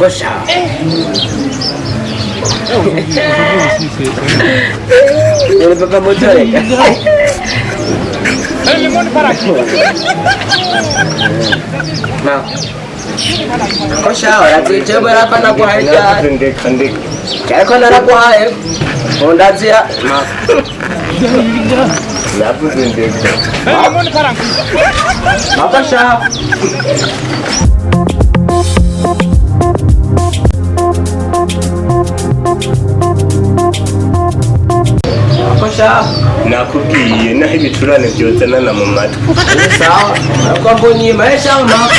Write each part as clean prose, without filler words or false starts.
Kosha. Ele papa motor. Limoni para aqui. Não. Kosha, ora tichebo rapana kwa haja. Kandik. Kaya kona na kwa haja. Honda zia. Lapu zindik. Limoni para aqui. Kosha. Kosha. Nakubwiye naho ibicurane byozanana mu matwi. Sawa. Kwa mbonyi maisha ma.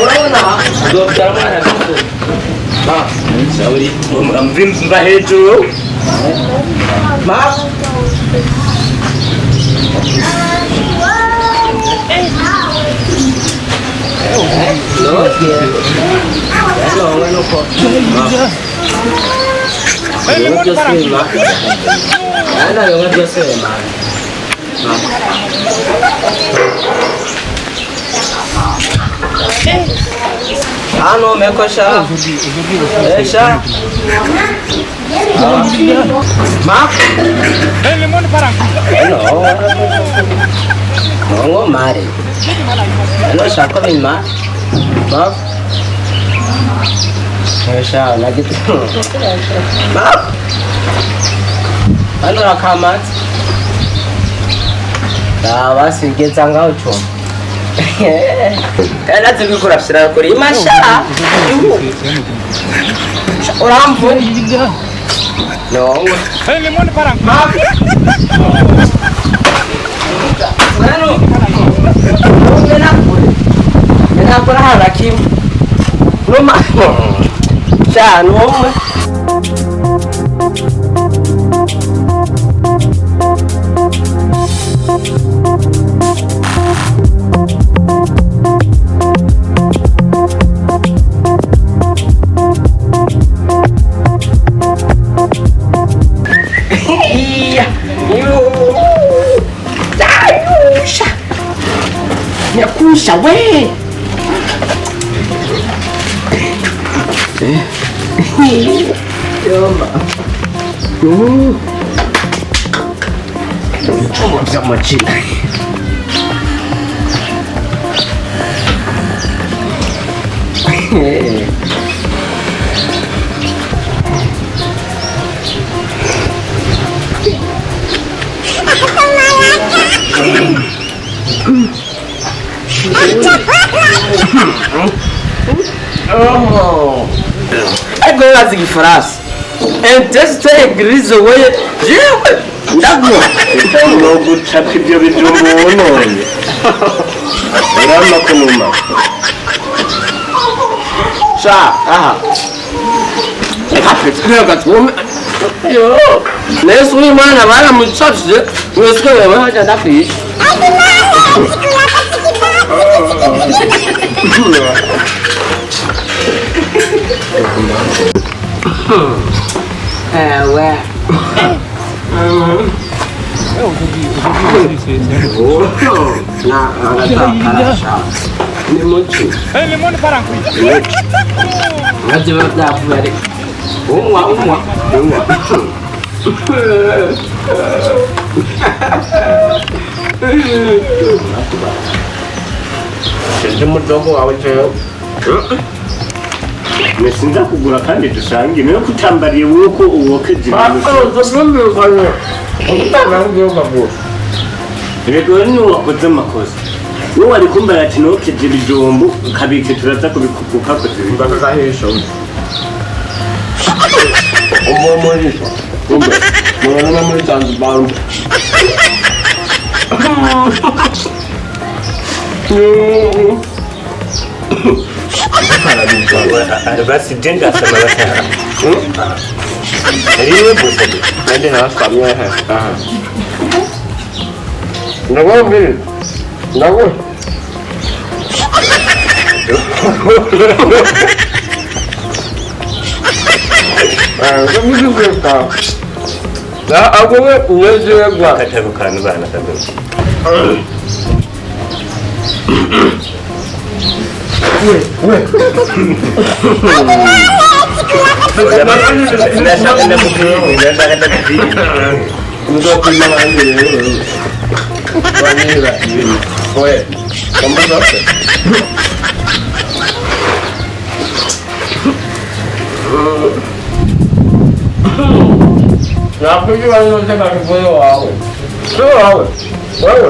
Urabona ndobyara mwana gito. Sauri. Mva hejuru. Ma. Ano mekosha. Esha. Ma. Limoni para aqui. No. Mongo mare. Ano shako min ma. Ma. Esha na gitu. Ma. Ano rakamat. Dawa sigeza ngaucho. Kana tubikura fsira kuri masha. Oramvu. No. Limoni para aqui. Ma. Bueno. Mena por haraki. No ma. Cha no. Nyakusha we. Yoma. Sama cik. Agora as frase. Enteste grizo we. Jewe. Ndagwa. No gucapa ibyo bijumbu none. Urama kunuma. Sha, aha. Eka tume. Yo. Nesu imana bana mu church. Weske we haja ndafi. Ewe. Limoni para aqui. Ngajiwa dafu yale. Umwa. Sente mudogo wawe cyo. Mesinza kugura kandi dusange niyo kutambariye wuko uwokeje. Rego ni wakoze amakosa. Wowe wari kumbara ati nokeje ibijumbu kabike turaza kubikuka ko Mbaka kahesha. Mwana muri Zanzibar. basi jenga sama basa. Ini bukan. Nanti harus kami Nago bil. Nago. Kami juga tahu. Nah, aku juga gua. Kata bukan bana tapi. Kenapa sih kalau saya pakai boyo aku? Coba. Wow.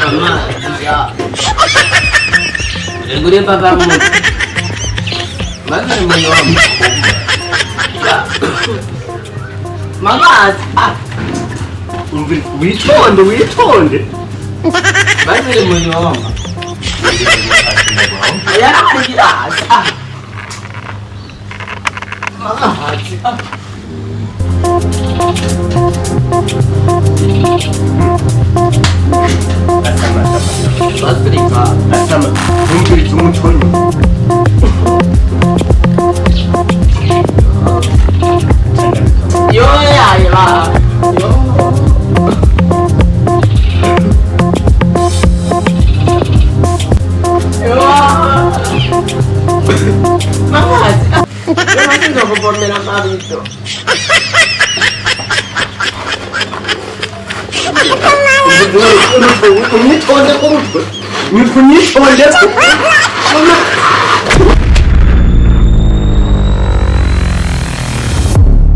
Mama, Gede papamu. Mana yang menyuam? Ya. Mama, witonde. Mana yang menyuam? Ya, tidak. Mama, Sama mungkin cuma contoh. Yo ya ya. Yo. Yo. Mama, masih nggak kepormen apa itu? Ini